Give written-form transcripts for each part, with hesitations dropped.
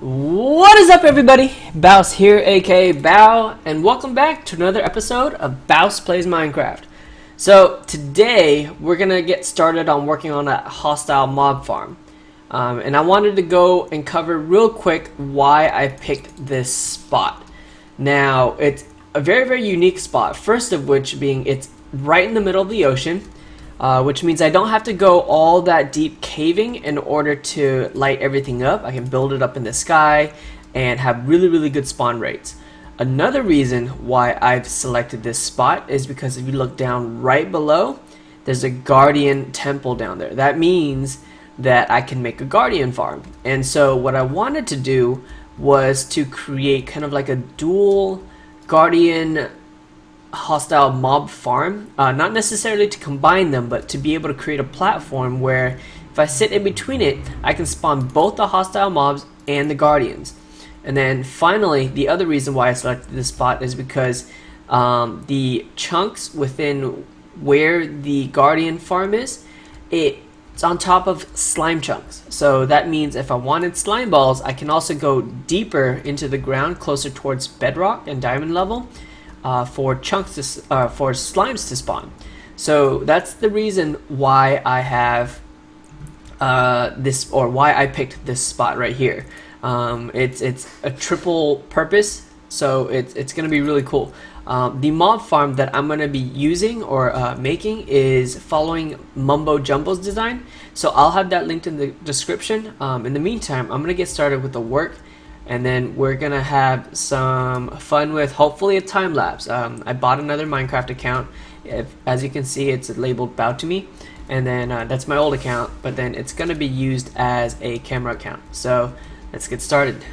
What is up, everybody? BAOSS here, aka Bao, and welcome back to another episode of BAOSS Plays Minecraft. So today we're gonna get started on working on a hostile mob farm, and I wanted to go and cover real quick why I picked this spot. Now it's a very unique spot. First of which being it's right in the middle of the ocean. Which means I don't have to go all that deep caving in order to light everything up. I can build it up in the sky and have really good spawn rates. Another reason why I've selected this spot is because if you look down right below, there's a guardian temple down there. That means that I can make a guardian farm. And so what I wanted to do was to create kind of like a dual guardian hostile mob farm, not necessarily to combine them, but to be able to create a platform where if I sit in between it, I can spawn both the hostile mobs and the guardians. And then finally, the other reason why I selected this spot is because the chunks within where the guardian farm is, it's on top of slime chunks. So that means if I wanted slime balls, I can also go deeper into the ground, closer towards bedrock and diamond level, for chunks to, for slimes to spawn. So that's the reason why I have this, or why I picked this spot right here. It's a triple purpose, so it's gonna be really cool. The mob farm that I'm gonna be using or making is following Mumbo Jumbo's design, so I'll have that linked in the description. In the meantime, I'm gonna get started with the work, and then we're gonna have some fun with hopefully a time lapse. I bought another Minecraft account. As you can see, it's labeled Bow to Me, and then that's my old account, but then it's gonna be used as a camera account. So let's get started.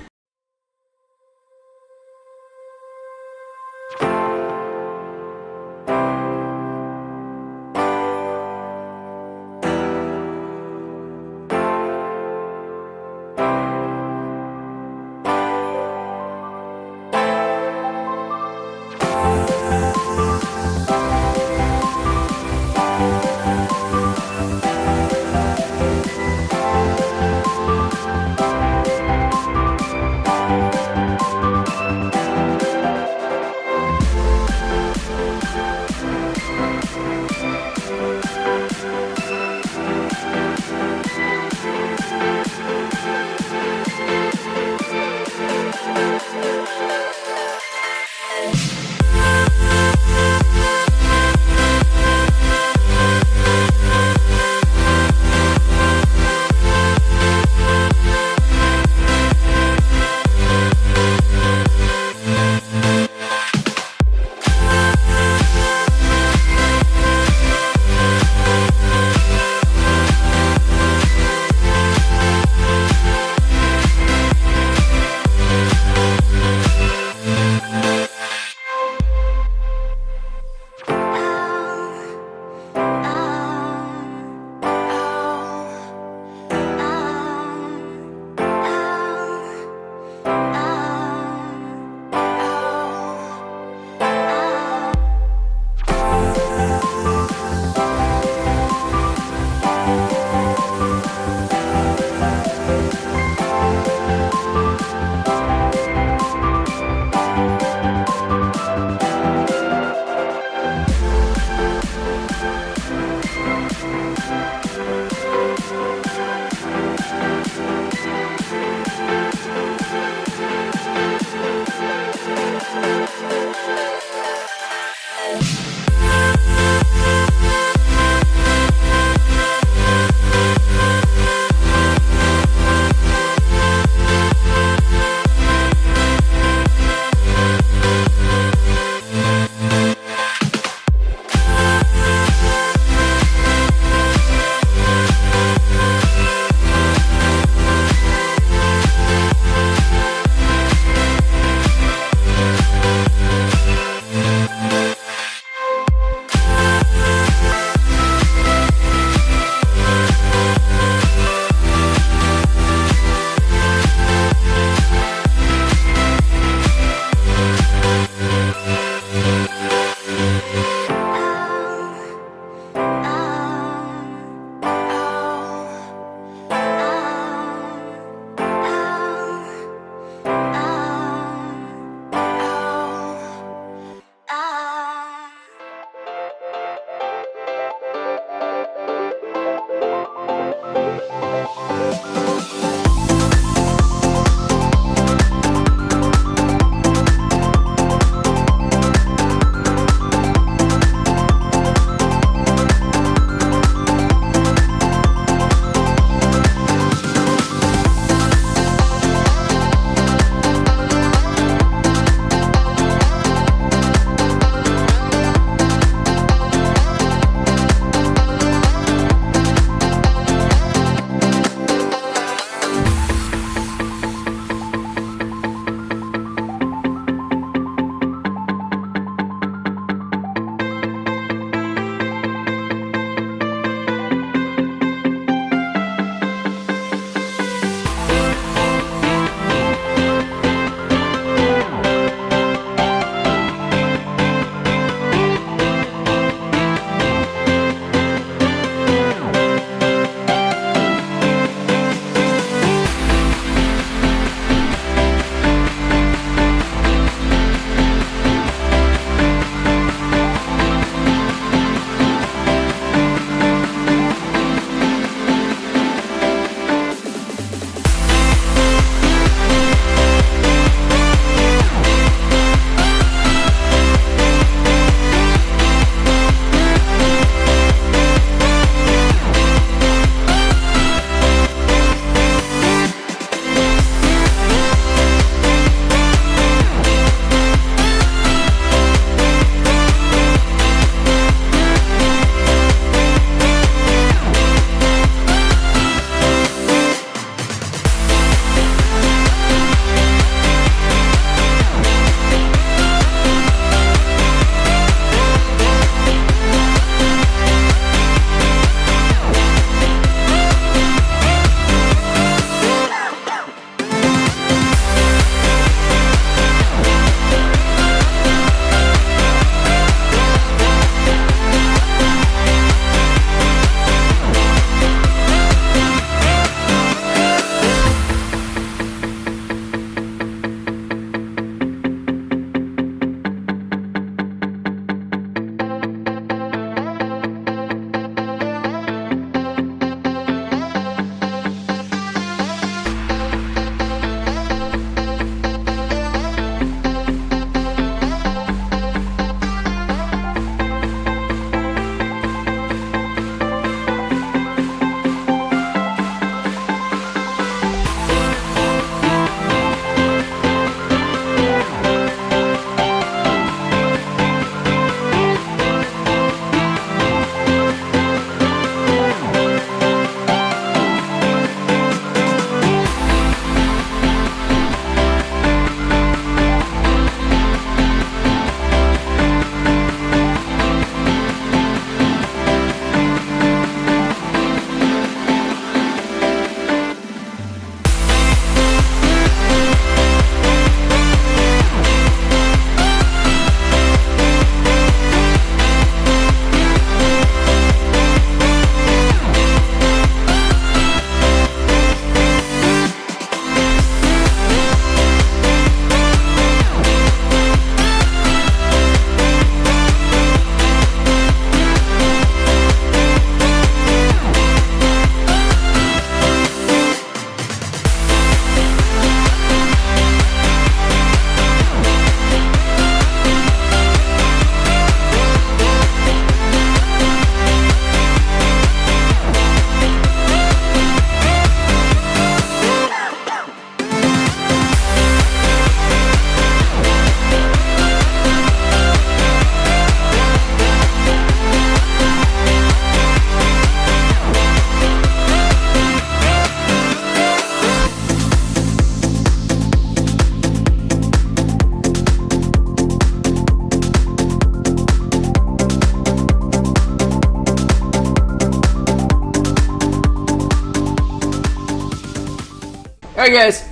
Alright guys,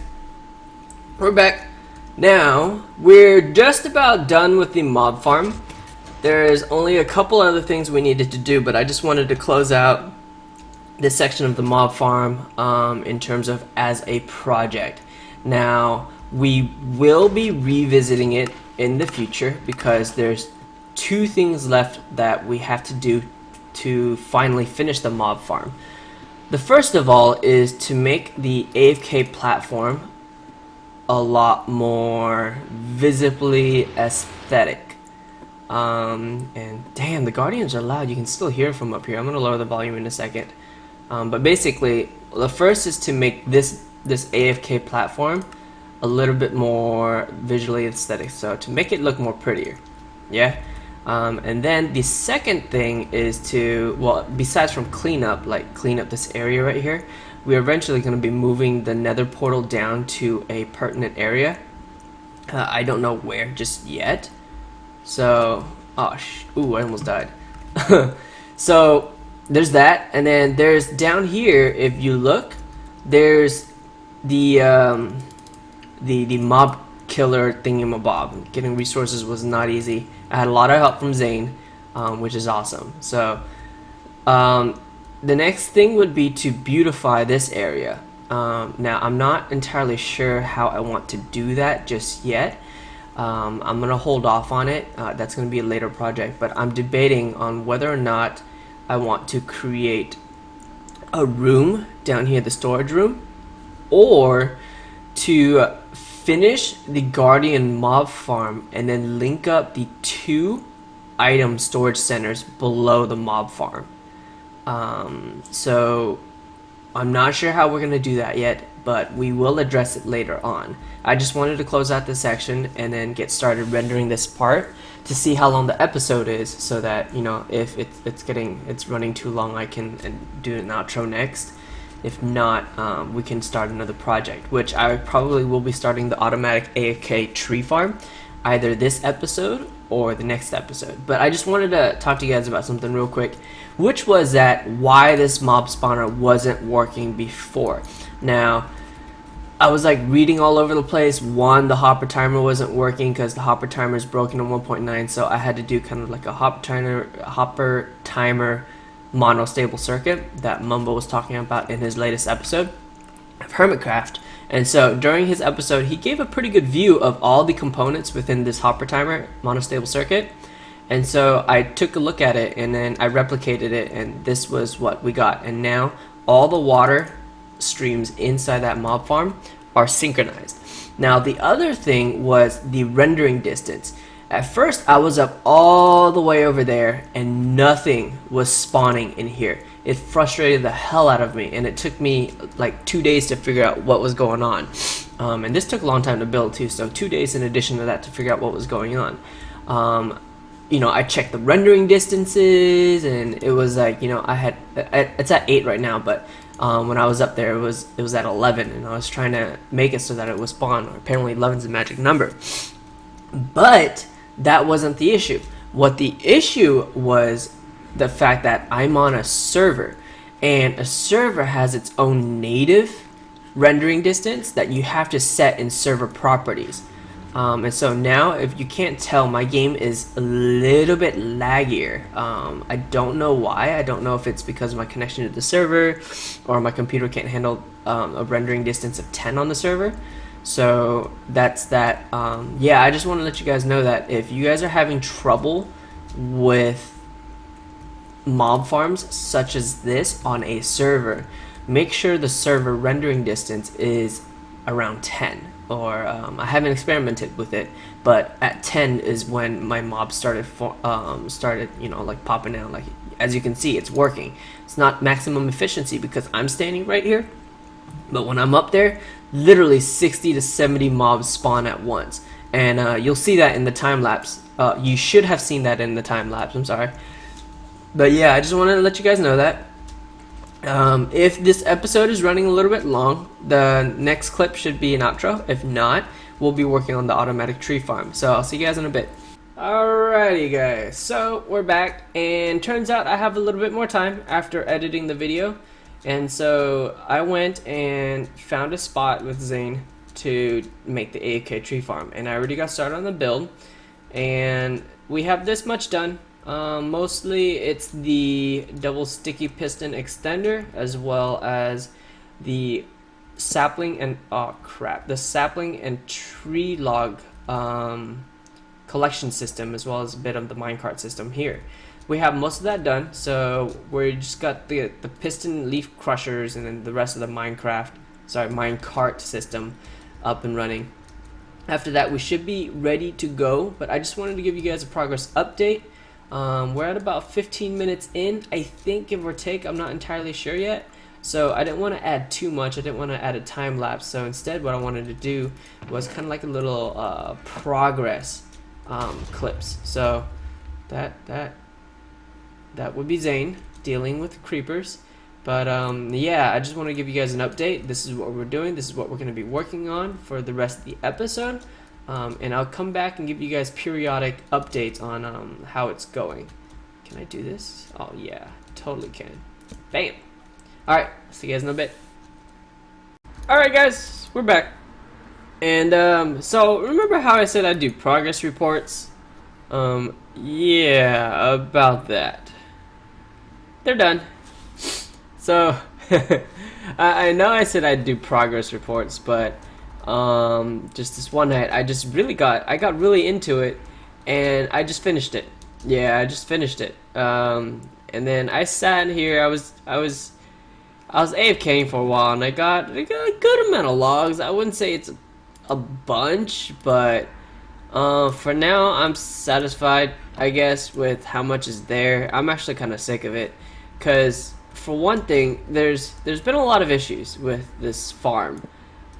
we're back. Now, we're just about done with the mob farm. There's only a couple other things we needed to do, but I just wanted to close out this section of the mob farm in terms of as a project. Now, we will be revisiting it in the future because there's two things left that we have to do to finally finish the mob farm. The first of all is to make the AFK platform a lot more visibly aesthetic. And damn, the Guardians are loud. You can still hear from up here. I'm gonna lower the volume in a second. But basically, the first is to make this AFK platform a little bit more visually aesthetic, so to make it look more prettier. Yeah. And then the second thing is to, well, besides from clean up this area right here, we're eventually going to be moving the nether portal down to a pertinent area. I don't know where just yet. So, ooh, I almost died. So there's that, and then there's down here, if you look, there's the mob killer thingamabob. Getting resources was not easy. I had a lot of help from Zane, which is awesome. So the next thing would be to beautify this area. Now I'm not entirely sure how I want to do that just yet. I'm gonna hold off on it. That's gonna be a later project, but I'm debating on whether or not I want to create a room down here, the storage room, or to finish the Guardian mob farm and then link up the two item storage centers below the mob farm. So I'm not sure how we're going to do that yet, but we will address it later on. I just wanted to close out this section and then get started rendering this part to see how long the episode is, so that, you know, if it's running too long, I can do an outro next. If not, we can start another project, which I probably will be starting the automatic AFK tree farm either this episode or the next episode. But I just wanted to talk to you guys about something real quick, which was that why this mob spawner wasn't working before. Now, I was like reading all over the place. One, the hopper timer wasn't working because the hopper timer is broken in 1.9, so I had to do kind of like a hopper timer monostable circuit that Mumbo was talking about in his latest episode of Hermitcraft. And so during his episode, he gave a pretty good view of all the components within this hopper timer monostable circuit. And so I took a look at it and then I replicated it, and this was what we got. And now all the water streams inside that mob farm are synchronized. Now the other thing was the rendering distance. At first I was up all the way over there and nothing was spawning in here. It frustrated the hell out of me, and it took me like 2 days to figure out what was going on. And this took a long time to build too, so 2 days in addition to that to figure out what was going on. You know, I checked the rendering distances, and it was like, you know, it's at 8 right now, but when I was up there, it was at 11, and I was trying to make it so that it would spawn. Apparently 11 is a magic number. But that wasn't the issue. What the issue was the fact that I'm on a server, and a server has its own native rendering distance that you have to set in server properties. And so now, if you can't tell, my game is a little bit laggier. I don't know why. I don't know if it's because of my connection to the server, or my computer can't handle a rendering distance of 10 on the server. So that's that. Yeah, I just want to let you guys know that if you guys are having trouble with mob farms such as this on a server, make sure the server rendering distance is around 10. Or I haven't experimented with it, but at 10 is when my mobs started, you know, like popping out. Like, as you can see, it's working. It's not maximum efficiency because I'm standing right here, but when I'm up there, literally 60 to 70 mobs spawn at once, and you'll see that in the time lapse. You should have seen that in the time lapse. I'm sorry, but yeah, I just wanted to let you guys know that. If this episode is running a little bit long, the next clip should be an outro. If not, we'll be working on the automatic tree farm. So I'll see you guys in a bit. Alrighty guys, so we're back, and turns out I have a little bit more time after editing the video, And so I went and found a spot with Zane to make the AFK tree farm, and I already got started on the build, and we have this much done. Mostly it's the double sticky piston extender, as well as the sapling and the sapling and tree log collection system, as well as a bit of the minecart system here. We have most of that done, so we just got the piston leaf crushers and then the rest of the minecart system up and running. After that, we should be ready to go, but I just wanted to give you guys a progress update. We're at about 15 minutes in, I think, give or take. I'm not entirely sure yet, so I didn't want to add too much. I didn't want to add a time lapse, so instead what I wanted to do was kind of like a little progress clips. So that would be Zane dealing with creepers. But yeah, I just want to give you guys an update. This is what we're doing. This is what we're going to be working on for the rest of the episode. And I'll come back and give you guys periodic updates on how it's going. Can I do this? Oh yeah, totally can. Bam! Alright, see you guys in a bit. Alright guys, we're back. And so remember how I said I'd do progress reports? Yeah, about that. They're done. So I know I said I'd do progress reports, but just this one night I got really into it, and I just finished it. Yeah, I just finished it. And then I sat here. I was AFKing for a while, and I got a good amount of logs. I wouldn't say it's a bunch, but for now I'm satisfied, I guess, with how much is there. I'm actually kind of sick of it, because for one thing, there's been a lot of issues with this farm.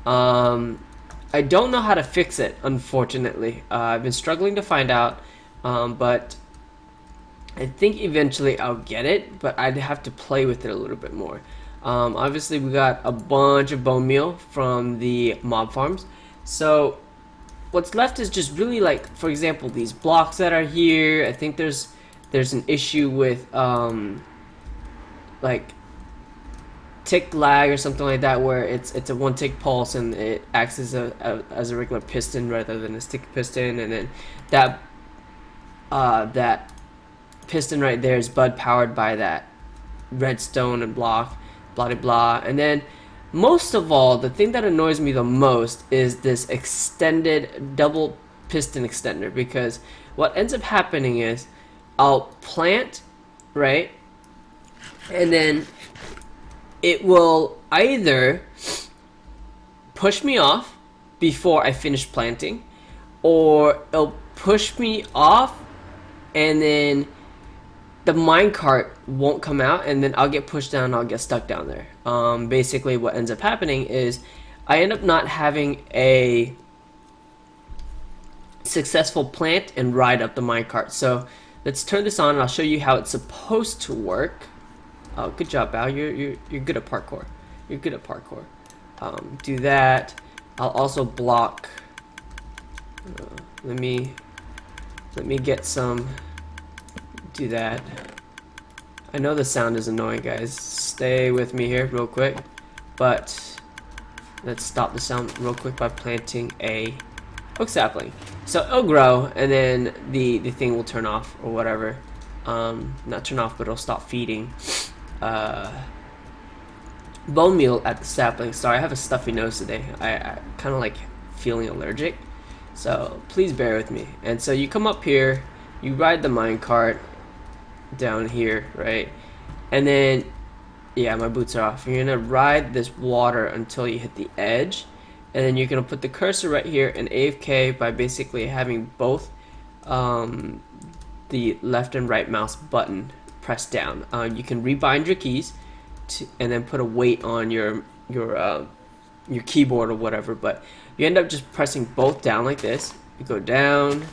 I don't know how to fix it, unfortunately. I've been struggling to find out, but I think eventually I'll get it, but I'd have to play with it a little bit more. Obviously we got a bunch of bone meal from the mob farms, so what's left is just really, like, for example, these blocks that are here. I think there's an issue with like tick lag or something like that, where it's a one tick pulse and it acts as a regular piston rather than a sticky piston, and then that piston right there is bud powered by that redstone and block, blah blah blah. And then most of all, the thing that annoys me the most is this extended double piston extender, because what ends up happening is I'll plant, right, and then it will either push me off before I finish planting, or it'll push me off and then the minecart won't come out, and then I'll get pushed down and I'll get stuck down there. Basically what ends up happening is I end up not having a successful plant and ride up the minecart. So let's turn this on and I'll show you how it's supposed to work. Oh, good job, Bao. You're good at parkour. You're good at parkour. Do that. I'll also block. Let me get some. Do that. I know the sound is annoying, guys. Stay with me here real quick. But let's stop the sound real quick by planting a oak sapling. So it'll grow, and then the thing will turn off or whatever. Not turn off, but it'll stop feeding bone meal at the sapling. Sorry, I have a stuffy nose today. I kind of like feeling allergic, so please bear with me. And so you come up here, you ride the minecart down here, right? And then, yeah, my boots are off. You're gonna ride this water until you hit the edge, and then you're gonna put the cursor right here in AFK by basically having both the left and right mouse button pressed down. You can rebind your keys and then put a weight on your keyboard or whatever, but you end up just pressing both down like this. You go down,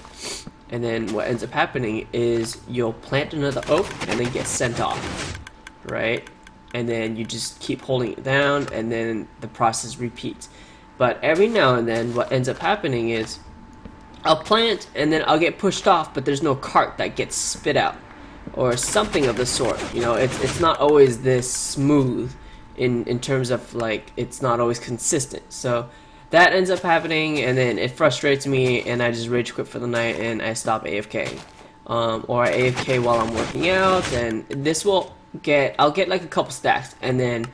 and then what ends up happening is you'll plant another oak and then get sent off, right? And then you just keep holding it down, and then the process repeats. But every now and then what ends up happening is I'll plant and then I'll get pushed off, but there's no cart that gets spit out or something of the sort. You know, it's not always this smooth. in terms of like it's not always consistent. So that ends up happening, and then it frustrates me, and I just rage quit for the night, and I stop AFK, or I AFK while I'm working out, and this will I'll get like a couple stacks, and then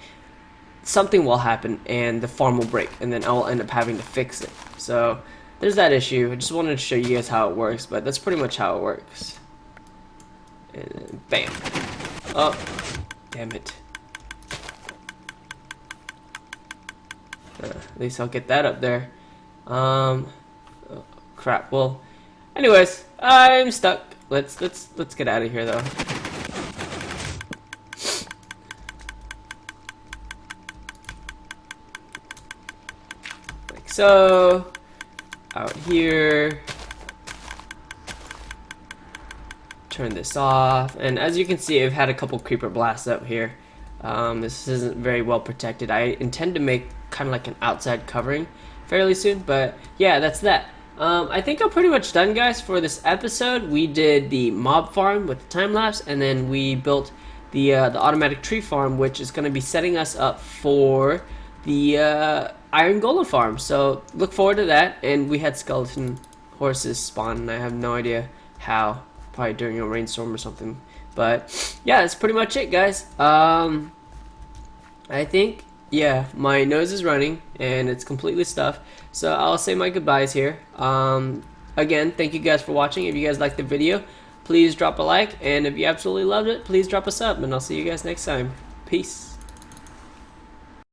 something will happen, and the farm will break, and then I'll end up having to fix it. So there's that issue. I just wanted to show you guys how it works, but that's pretty much how it works. And then bam. Oh, damn it. At least I'll get that up there. Oh, crap. Well, anyways, I'm stuck. Let's get out of here though. Like so. Out here. Turn this off, and as you can see, I've had a couple creeper blasts up here. This isn't very well protected. I intend to make kind of like an outside covering fairly soon, but yeah, that's that. I think I'm pretty much done, guys, for this episode. We did the mob farm with the time lapse, and then we built the automatic tree farm, which is going to be setting us up for the iron golem farm. So look forward to that. And we had skeleton horses spawn, and I have no idea how. Probably during a rainstorm or something. But yeah, that's pretty much it, guys. I think, yeah, my nose is running and it's completely stuffed, so I'll say my goodbyes here. Again, thank you guys for watching. If you guys liked the video, please drop a like, and if you absolutely loved it, please drop a sub, and I'll see you guys next time. Peace.